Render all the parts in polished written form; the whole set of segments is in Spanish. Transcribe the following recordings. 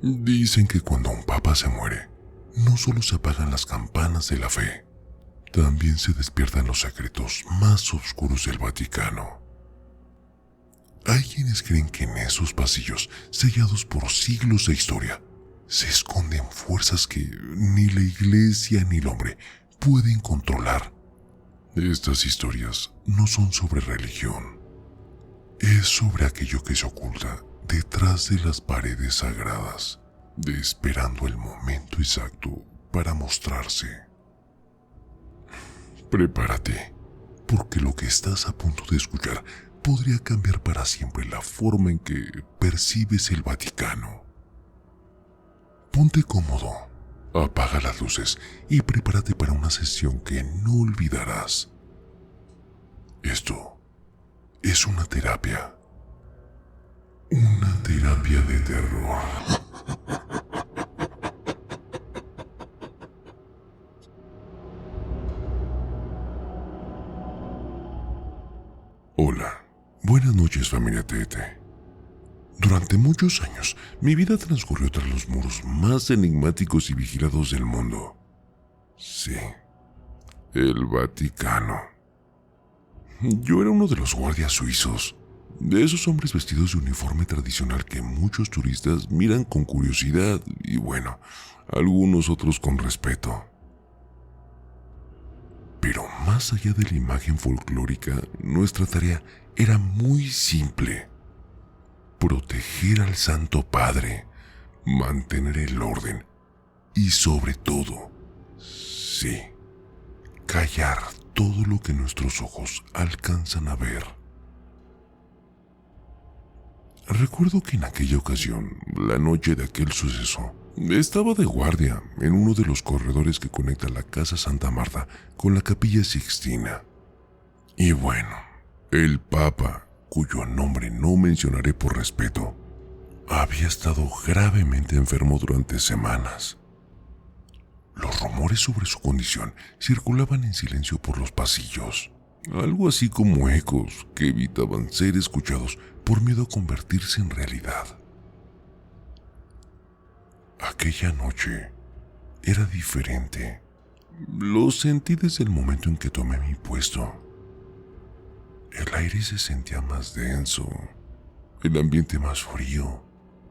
Dicen que cuando un papa se muere, no solo se apagan las campanas de la fe, también se despiertan los secretos más oscuros del Vaticano. Hay quienes creen que en esos pasillos, sellados por siglos de historia, se esconden fuerzas que ni la iglesia ni el hombre pueden controlar. Estas historias no son sobre religión, es sobre aquello que se oculta detrás de las paredes sagradas, esperando el momento exacto para mostrarse. Prepárate, porque lo que estás a punto de escuchar podría cambiar para siempre la forma en que percibes el Vaticano. Ponte cómodo, apaga las luces y prepárate para una sesión que no olvidarás. Esto es una terapia. Una terapia de terror. Hola, buenas noches familia Tete. Durante muchos años, mi vida transcurrió tras los muros más enigmáticos y vigilados del mundo. Sí, el Vaticano. Yo era uno de los guardias suizos, de esos hombres vestidos de uniforme tradicional que muchos turistas miran con curiosidad y bueno, algunos otros con respeto. Pero más allá de la imagen folclórica, nuestra tarea era muy simple: proteger al Santo Padre, mantener el orden y sobre todo, sí, callar todo lo que nuestros ojos alcanzan a ver. Recuerdo que en aquella ocasión, la noche de aquel suceso, estaba de guardia en uno de los corredores que conecta la Casa Santa Marta con la Capilla Sixtina. Y bueno, el Papa, cuyo nombre no mencionaré por respeto, había estado gravemente enfermo durante semanas. Los rumores sobre su condición circulaban en silencio por los pasillos, algo así como ecos que evitaban ser escuchados por miedo a convertirse en realidad. Aquella noche era diferente. Lo sentí desde el momento en que tomé mi puesto. El aire se sentía más denso, el ambiente más frío,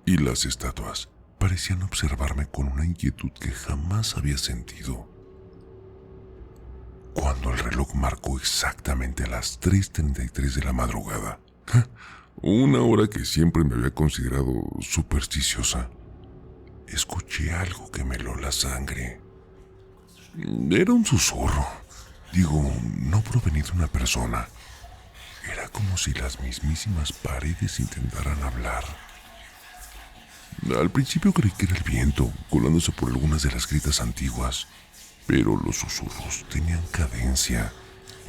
y las estatuas parecían observarme con una inquietud que jamás había sentido. Cuando el reloj marcó exactamente las 3:33 de la madrugada, una hora que siempre me había considerado supersticiosa, escuché algo que me heló la sangre. Era un susurro, no provenido de una persona. Era como si las mismísimas paredes intentaran hablar. Al principio creí que era el viento, colándose por algunas de las grietas antiguas, pero los susurros tenían cadencia,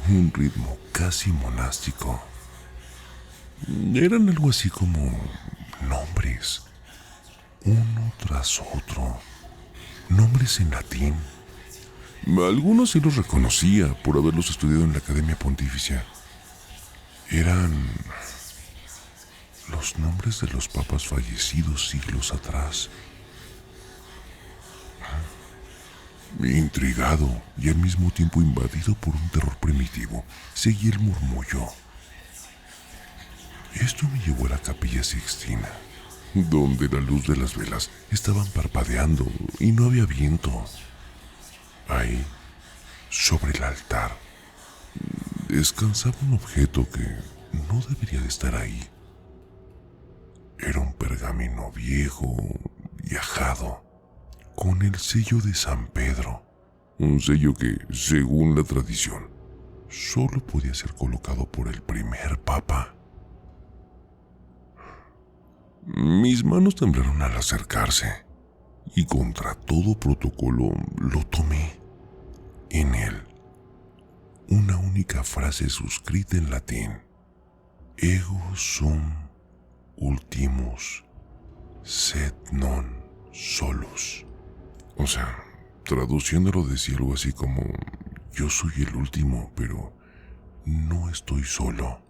un ritmo casi monástico. Eran algo así como nombres, uno tras otro, nombres en latín. Algunos sí los reconocía por haberlos estudiado en la Academia Pontificia. Eran los nombres de los papas fallecidos siglos atrás. Intrigado y al mismo tiempo invadido por un terror primitivo, seguí el murmullo. Esto me llevó a la Capilla Sixtina, donde la luz de las velas estaban parpadeando y no había viento. Ahí, sobre el altar, descansaba un objeto que no debería de estar ahí. Era un pergamino viejo y ajado, con el sello de San Pedro, un sello que, según la tradición, solo podía ser colocado por el primer papa. Mis manos temblaron al acercarse, y contra todo protocolo lo tomé. En él, una única frase suscrita en latín: Ego sum ultimus, sed non solus. O sea, Traduciéndolo decía algo así como: yo soy el último, pero no estoy solo.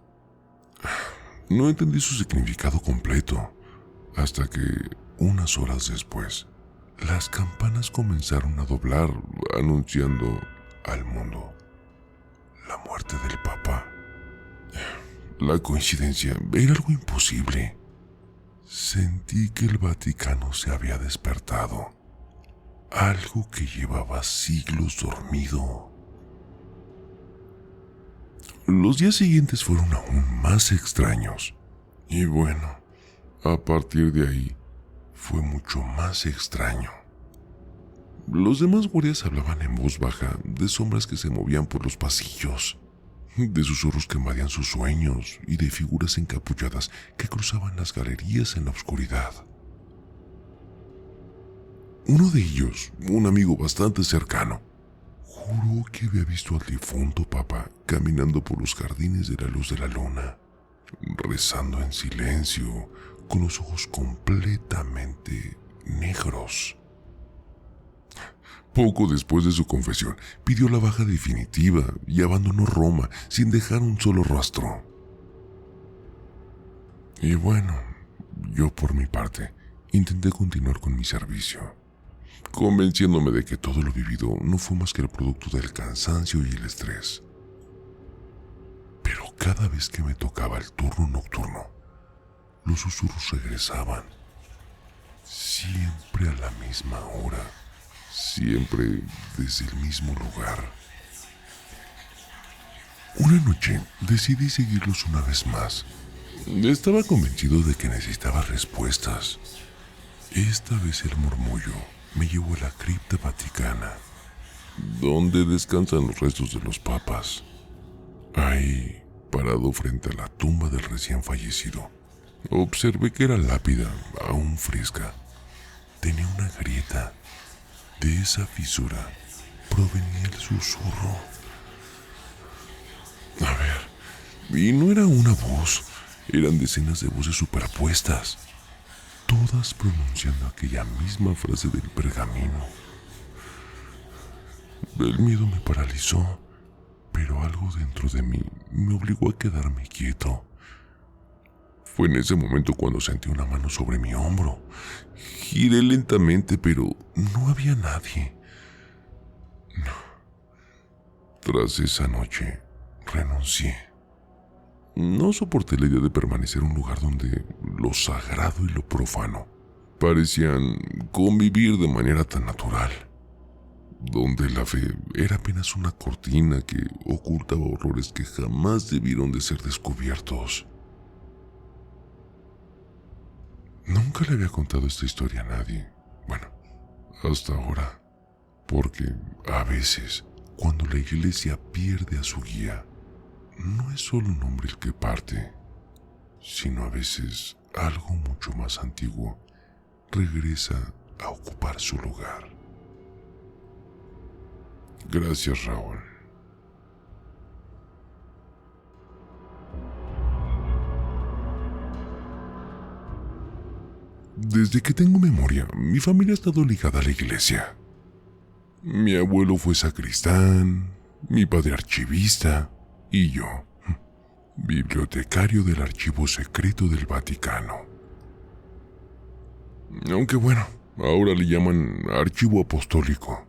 No entendí su significado completo, hasta que, unas horas después, las campanas comenzaron a doblar, anunciando al mundo la muerte del Papa. La coincidencia era algo imposible. Sentí que el Vaticano se había despertado, algo que llevaba siglos dormido. Los días siguientes fueron aún más extraños. Y bueno, a partir de ahí, fue mucho más extraño. Los demás guardias hablaban en voz baja de sombras que se movían por los pasillos, de susurros que invadían sus sueños y de figuras encapuchadas que cruzaban las galerías en la oscuridad. Uno de ellos, un amigo bastante cercano, juró que había visto al difunto Papa caminando por los jardines de la luz de la luna, rezando en silencio, con los ojos completamente negros. Poco después de su confesión, pidió la baja definitiva y abandonó Roma sin dejar un solo rastro. Y bueno, yo por mi parte, intenté continuar con mi servicio, convenciéndome de que todo lo vivido no fue más que el producto del cansancio y el estrés. Pero cada vez que me tocaba el turno nocturno, los susurros regresaban, siempre a la misma hora, siempre desde el mismo lugar. Una noche decidí seguirlos una vez más. Estaba convencido de que necesitaba respuestas. Esta vez el murmullo me llevó a la cripta vaticana, donde descansan los restos de los papas. Ahí, parado frente a la tumba del recién fallecido, observé que la lápida, aún fresca, tenía una grieta. De esa fisura provenía el susurro. A ver, y no era una voz, eran decenas de voces superpuestas, todas pronunciando aquella misma frase del pergamino. El miedo me paralizó, pero algo dentro de mí me obligó a quedarme quieto. Fue en ese momento cuando sentí una mano sobre mi hombro. Giré lentamente, pero no había nadie. No. Tras esa noche, renuncié. No soporté la idea de permanecer en un lugar donde lo sagrado y lo profano parecían convivir de manera tan natural, donde la fe era apenas una cortina que ocultaba horrores que jamás debieron de ser descubiertos. Nunca le había contado esta historia a nadie, bueno, hasta ahora, porque a veces, cuando la iglesia pierde a su guía, no es solo un hombre el que parte, sino a veces algo mucho más antiguo regresa a ocupar su lugar. Gracias, Raúl. Desde que tengo memoria, mi familia ha estado ligada a la iglesia. Mi abuelo fue sacristán, mi padre archivista y yo, bibliotecario del archivo secreto del Vaticano. Aunque bueno, ahora le llaman archivo apostólico.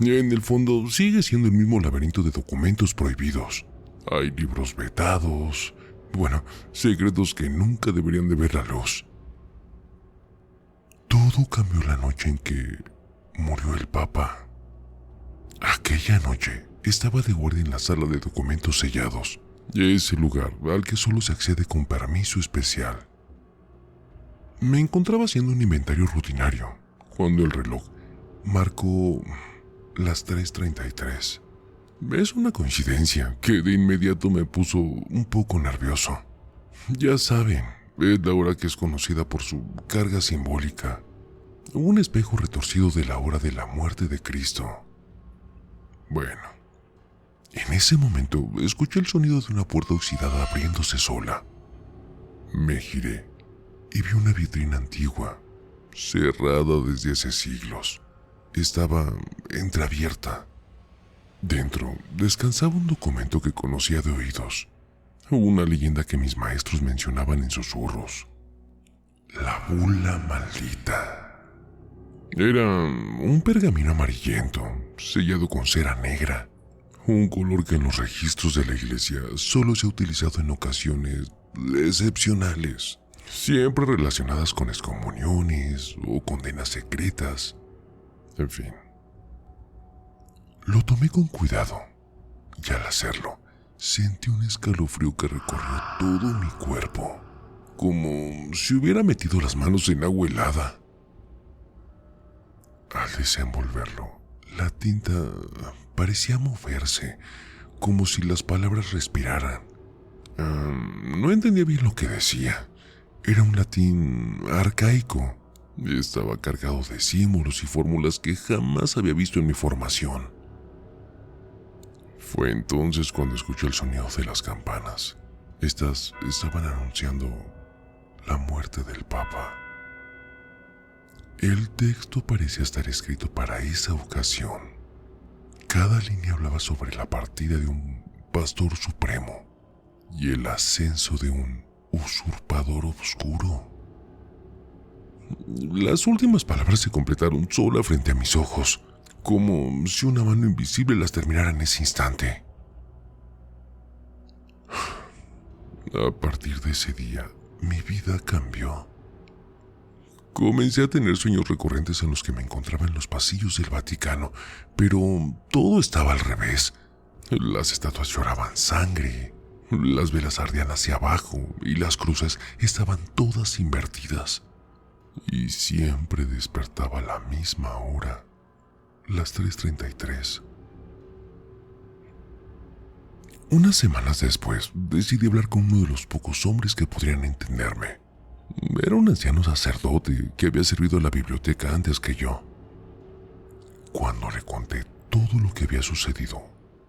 En el fondo sigue siendo el mismo laberinto de documentos prohibidos. Hay libros vetados, bueno, secretos que nunca deberían de ver la luz. Todo cambió la noche en que murió el Papa. Aquella noche estaba de guardia en la sala de documentos sellados, ese lugar al que solo se accede con permiso especial. Me encontraba haciendo un inventario rutinario cuando el reloj marcó las 3:33. Es una coincidencia que de inmediato me puso un poco nervioso. Ya saben, es la hora que es conocida por su carga simbólica, un espejo retorcido de la hora de la muerte de Cristo. Bueno, en ese momento escuché el sonido de una puerta oxidada abriéndose sola. Me giré y vi una vitrina antigua, cerrada desde hace siglos, estaba entreabierta. Dentro descansaba un documento que conocía de oídos, una leyenda que mis maestros mencionaban en susurros. La bula maldita. Era un pergamino amarillento, sellado con cera negra, un color que en los registros de la iglesia solo se ha utilizado en ocasiones excepcionales, siempre relacionadas con excomuniones o condenas secretas. En fin. Lo tomé con cuidado, y al hacerlo, sentí un escalofrío que recorrió todo mi cuerpo, como si hubiera metido las manos en agua helada. Al desenvolverlo, la tinta parecía moverse, como si las palabras respiraran. No entendía bien lo que decía. Era un latín arcaico. Estaba cargado de símbolos y fórmulas que jamás había visto en mi formación. Fue entonces cuando escuché el sonido de las campanas. Estas estaban anunciando la muerte del Papa. El texto parecía estar escrito para esa ocasión. Cada línea hablaba sobre la partida de un pastor supremo y el ascenso de un usurpador oscuro. Las últimas palabras se completaron sola frente a mis ojos, como si una mano invisible las terminara en ese instante. A partir de ese día, mi vida cambió. Comencé a tener sueños recurrentes en los que me encontraba en los pasillos del Vaticano, pero todo estaba al revés. Las estatuas lloraban sangre, las velas ardían hacia abajo y las cruces estaban todas invertidas. Y siempre despertaba a la misma hora, las 3:33. Unas semanas después, decidí hablar con uno de los pocos hombres que podrían entenderme. Era un anciano sacerdote que había servido a la biblioteca antes que yo. Cuando le conté todo lo que había sucedido,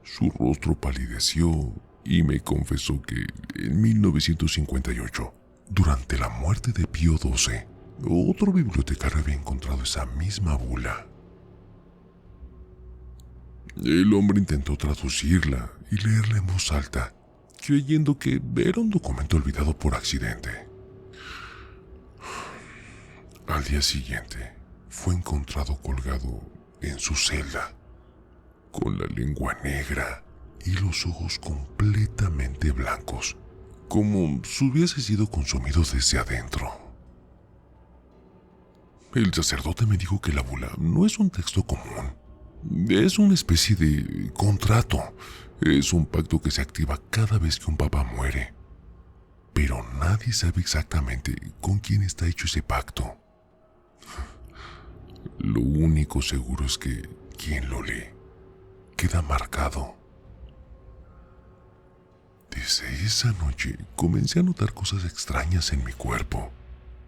su rostro palideció y me confesó que en 1958, durante la muerte de Pío XII, otro bibliotecario había encontrado esa misma bula. El hombre intentó traducirla y leerla en voz alta, creyendo que era un documento olvidado por accidente. Al día siguiente, fue encontrado colgado en su celda, con la lengua negra y los ojos completamente blancos, como si hubiese sido consumido desde adentro. El sacerdote me dijo que la bula no es un texto común. Es una especie de contrato. Es un pacto que se activa cada vez que un papa muere. Pero nadie sabe exactamente con quién está hecho ese pacto. Lo único seguro es que quien lo lee queda marcado. Desde esa noche comencé a notar cosas extrañas en mi cuerpo.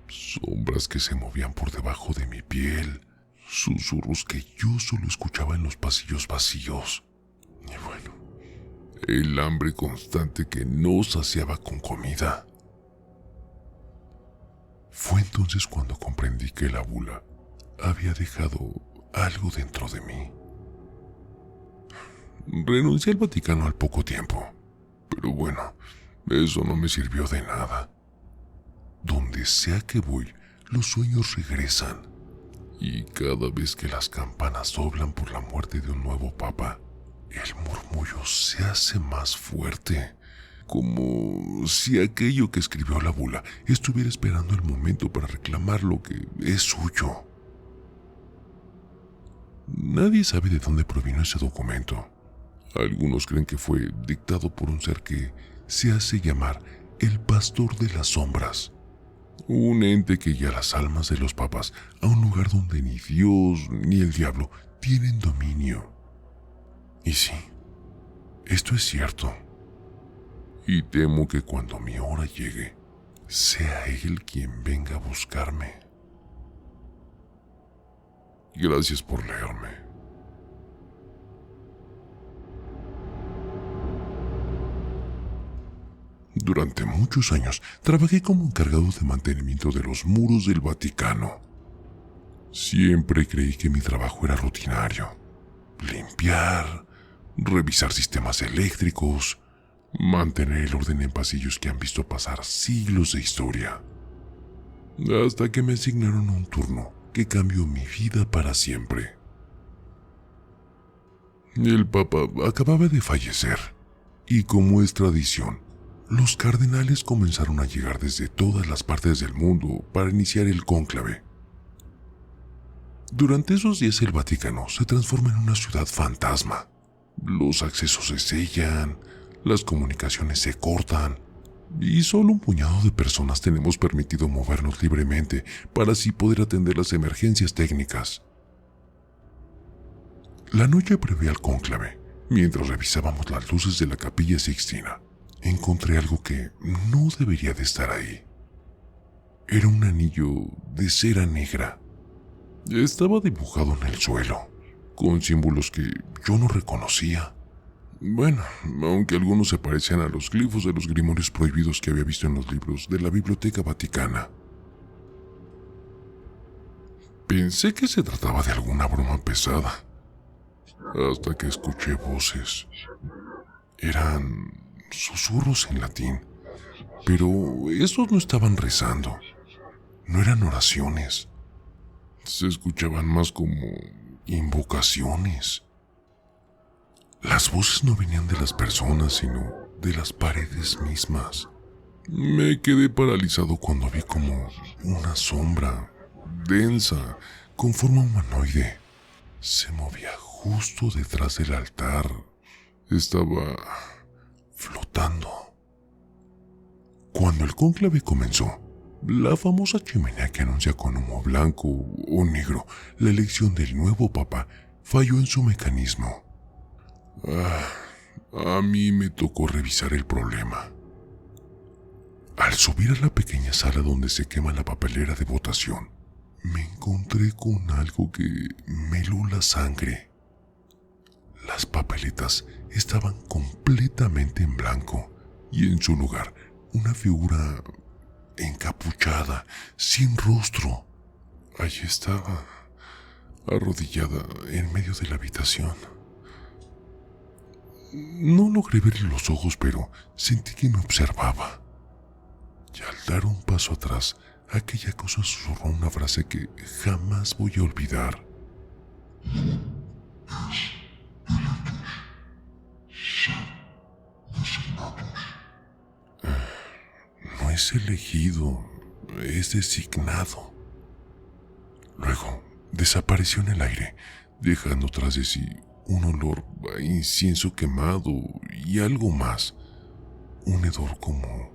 Sombras que se movían por debajo de mi piel. Susurros que yo solo escuchaba en los pasillos vacíos. Y bueno, el hambre constante que no saciaba con comida. Fue entonces cuando comprendí que la bula había dejado algo dentro de mí. Renuncié al Vaticano al poco tiempo, pero bueno, eso no me sirvió de nada. Donde sea que voy, los sueños regresan. Y cada vez que las campanas doblan por la muerte de un nuevo papa, el murmullo se hace más fuerte, como si aquello que escribió la bula estuviera esperando el momento para reclamar lo que es suyo. Nadie sabe de dónde provino ese documento. Algunos creen que fue dictado por un ser que se hace llamar el Pastor de las Sombras, un ente que guía las almas de los papas a un lugar donde ni Dios ni el diablo tienen dominio. Y sí, esto es cierto. Y temo que cuando mi hora llegue, sea él quien venga a buscarme. Gracias por leerme. Durante muchos años trabajé como encargado de mantenimiento de los muros del Vaticano. Siempre creí que mi trabajo era rutinario. Limpiar, revisar sistemas eléctricos, mantener el orden en pasillos que han visto pasar siglos de historia. Hasta que me asignaron un turno que cambió mi vida para siempre. El Papa acababa de fallecer, y como es tradición, los cardenales comenzaron a llegar desde todas las partes del mundo para iniciar el cónclave. Durante esos días el Vaticano se transforma en una ciudad fantasma. Los accesos se sellan, las comunicaciones se cortan, y solo un puñado de personas tenemos permitido movernos libremente para así poder atender las emergencias técnicas. La noche previa al cónclave, mientras revisábamos las luces de la Capilla Sixtina, encontré algo que no debería de estar ahí. Era un anillo de cera negra. Estaba dibujado en el suelo, con símbolos que yo no reconocía. Bueno, aunque algunos se parecían a los glifos de los grimorios prohibidos que había visto en los libros de la Biblioteca Vaticana. Pensé que se trataba de alguna broma pesada, hasta que escuché voces. Eran susurros en latín, pero estos no estaban rezando, no eran oraciones. Se escuchaban más como invocaciones. Las voces no venían de las personas, sino de las paredes mismas. Me quedé paralizado cuando vi como una sombra densa, con forma humanoide, se movía justo detrás del altar. Estaba flotando. Cuando el cónclave comenzó, la famosa chimenea que anuncia con humo blanco o negro la elección del nuevo papa falló en su mecanismo. A mí me tocó revisar el problema. Al subir a la pequeña sala donde se quema la papelera de votación, me encontré con algo que me heló la sangre. Las papeletas estaban completamente en blanco y en su lugar una figura encapuchada, sin rostro. Allí estaba, arrodillada en medio de la habitación. No logré verle los ojos, pero sentí que me observaba. Y al dar un paso atrás, aquella cosa susurró una frase que jamás voy a olvidar. No es elegido, es designado. Luego desapareció en el aire, dejando tras de sí un olor a incienso quemado y algo más. Un hedor como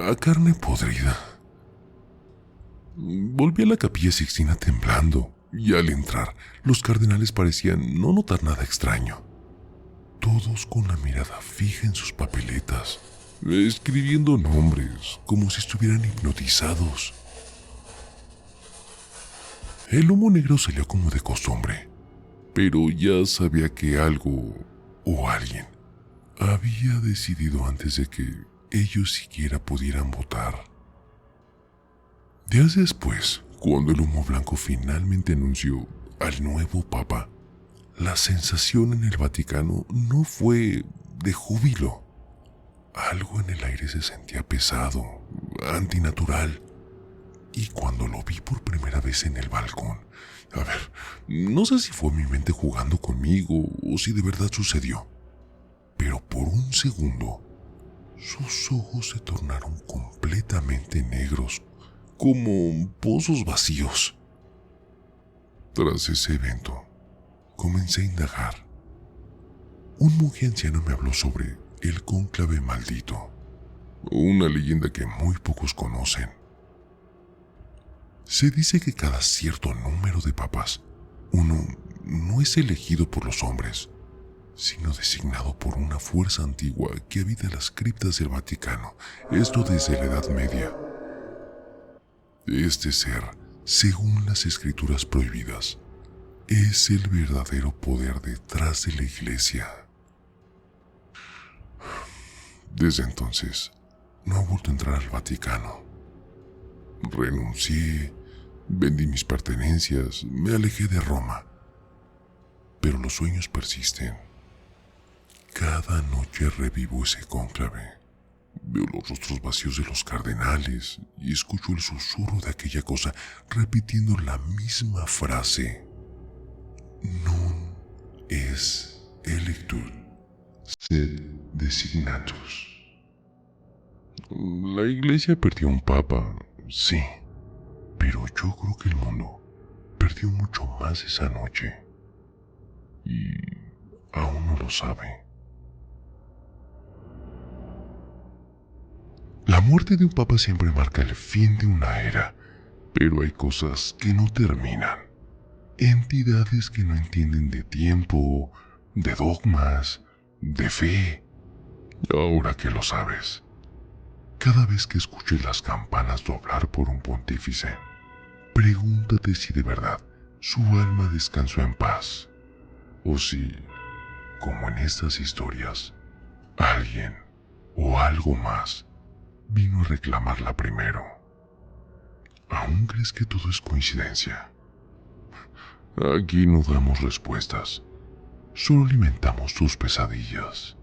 a carne podrida. Volví a la Capilla Sixtina temblando, y al entrar, los cardenales parecían no notar nada extraño. Todos con la mirada fija en sus papeletas, escribiendo nombres como si estuvieran hipnotizados. El humo negro salió como de costumbre, pero ya sabía que algo o alguien había decidido antes de que ellos siquiera pudieran votar. Días después, cuando el humo blanco finalmente anunció al nuevo papa, la sensación en el Vaticano no fue de júbilo. Algo en el aire se sentía pesado, antinatural. Y cuando lo vi por primera vez en el balcón, no sé si fue mi mente jugando conmigo o si de verdad sucedió, pero por un segundo, sus ojos se tornaron completamente negros, como pozos vacíos. Tras ese evento, comencé a indagar. Un monje anciano me habló sobre el cónclave maldito, una leyenda que muy pocos conocen. Se dice que cada cierto número de papas, uno no es elegido por los hombres, sino designado por una fuerza antigua que habita en las criptas del Vaticano, esto desde la Edad Media. Este ser, según las escrituras prohibidas, es el verdadero poder detrás de la Iglesia. Desde entonces, no he vuelto a entrar al Vaticano. Renuncié, Vendí mis pertenencias, me alejé de Roma. Pero los sueños persisten. Cada noche revivo ese cónclave. Veo los rostros vacíos de los cardenales y escucho el susurro de aquella cosa repitiendo la misma frase. Non es electus, sed designatus. La iglesia perdió un papa, sí, pero yo creo que el mundo perdió mucho más esa noche. Y aún no lo sabe. La muerte de un papa siempre marca el fin de una era, pero hay cosas que no terminan. Entidades que no entienden de tiempo, de dogmas, de fe. Ahora que lo sabes, cada vez que escuches las campanas doblar por un pontífice, pregúntate si de verdad su alma descansó en paz, o si, como en estas historias, alguien o algo más vino a reclamarla primero. ¿Aún crees que todo es coincidencia? Aquí no damos respuestas, solo alimentamos tus pesadillas.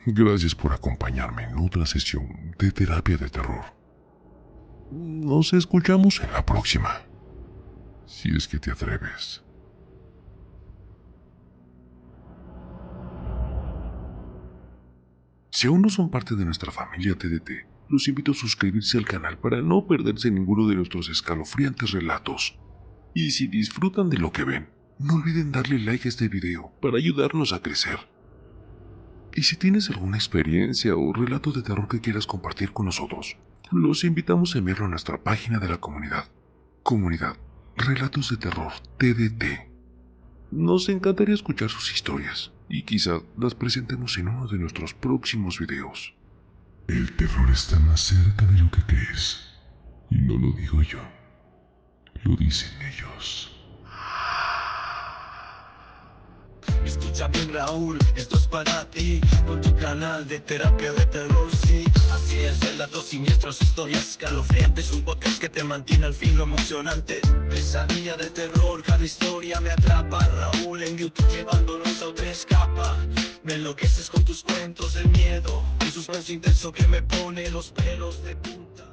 Gracias por acompañarme en otra sesión de terapia de terror. Nos escuchamos en la próxima, si es que te atreves. Si aún no son parte de nuestra familia TDT, los invito a suscribirse al canal para no perderse ninguno de nuestros escalofriantes relatos. Y si disfrutan de lo que ven, no olviden darle like a este video para ayudarnos a crecer. Y si tienes alguna experiencia o relato de terror que quieras compartir con nosotros, los invitamos a enviarlo a nuestra página de la comunidad. Comunidad Relatos de Terror TDT. Nos encantaría escuchar sus historias y quizá las presentemos en uno de nuestros próximos videos. El terror está más cerca de lo que crees. Y no lo digo yo, lo dicen ellos. Escucha bien, Raúl, esto es para ti, por tu canal de terapia de terror, sí. Así es, relatos siniestros, historias escalofriantes, un podcast que te mantiene al fin lo emocionante. Pesadilla de terror, cada historia me atrapa. Raúl en YouTube llevándonos a otra escapa. Me enloqueces con tus cuentos de miedo, un suspenso intenso que me pone los pelos de punta.